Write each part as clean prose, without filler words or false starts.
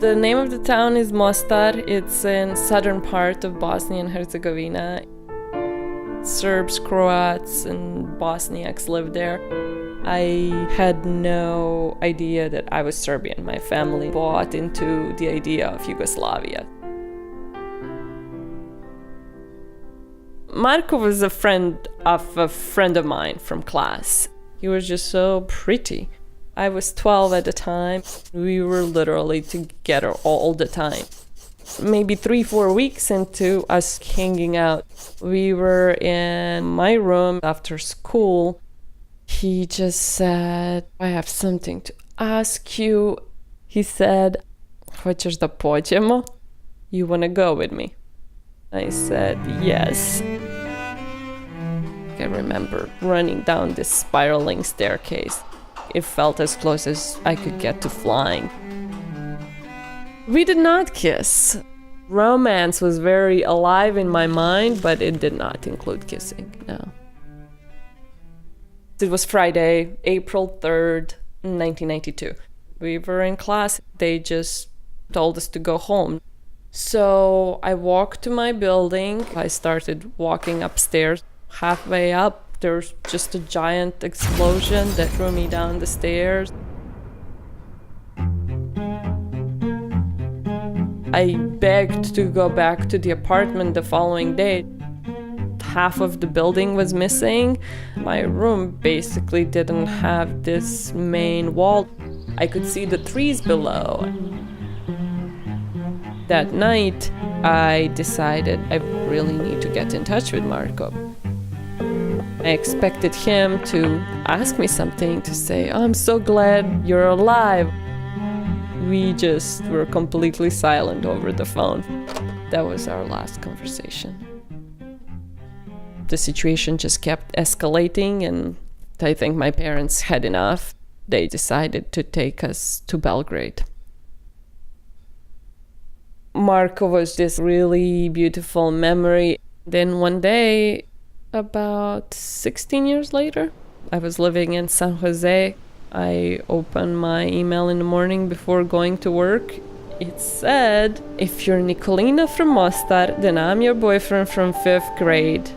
The name of the town is Mostar. It's in southern part of Bosnia and Herzegovina. Serbs, Croats, and Bosniaks live there. I had no idea that I was Serbian. My family bought into the idea of Yugoslavia. Marko was a friend of mine from class. He was just so pretty. I was 12 at the time. We were literally together all the time. Maybe 3-4 weeks into us hanging out, we were in my room after school. He just said, I have something to ask you. He said, hoćeš da pođemo? You want to go with me? I said, yes. I remember running down this spiraling staircase. It felt as close as I could get to flying. We did not kiss. Romance was very alive in my mind, but it did not include kissing, no. It was Friday, April 3rd, 1992. We were in class. They just told us to go home. So I walked to my building. I started walking upstairs. Halfway up, there's just a giant explosion that threw me down the stairs. I begged to go back to the apartment the following day. Half of the building was missing. My room basically didn't have this main wall. I could see the trees below. That night, I decided I really need to get in touch with Marko. I expected him to ask me something, to say, I'm so glad you're alive. We just were completely silent over the phone. That was our last conversation. The situation just kept escalating, and I think my parents had enough. They decided to take us to Belgrade. Marko was this really beautiful memory. Then one day, about 16 years later, I was living in San Jose. I opened my email in the morning before going to work. It said, if you're Nikolina from Mostar, then I'm your boyfriend from 5th grade.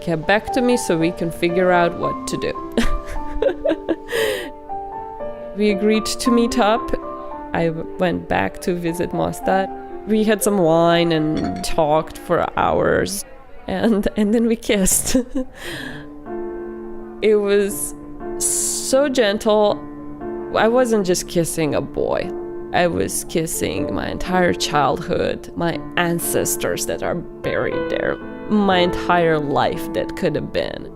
Get back to me so we can figure out what to do. We agreed to meet up. I went back to visit Mostar. We had some wine and talked for hours. And then we kissed. It was so gentle. I wasn't just kissing a boy. I was kissing my entire childhood, my ancestors that are buried there, my entire life that could have been.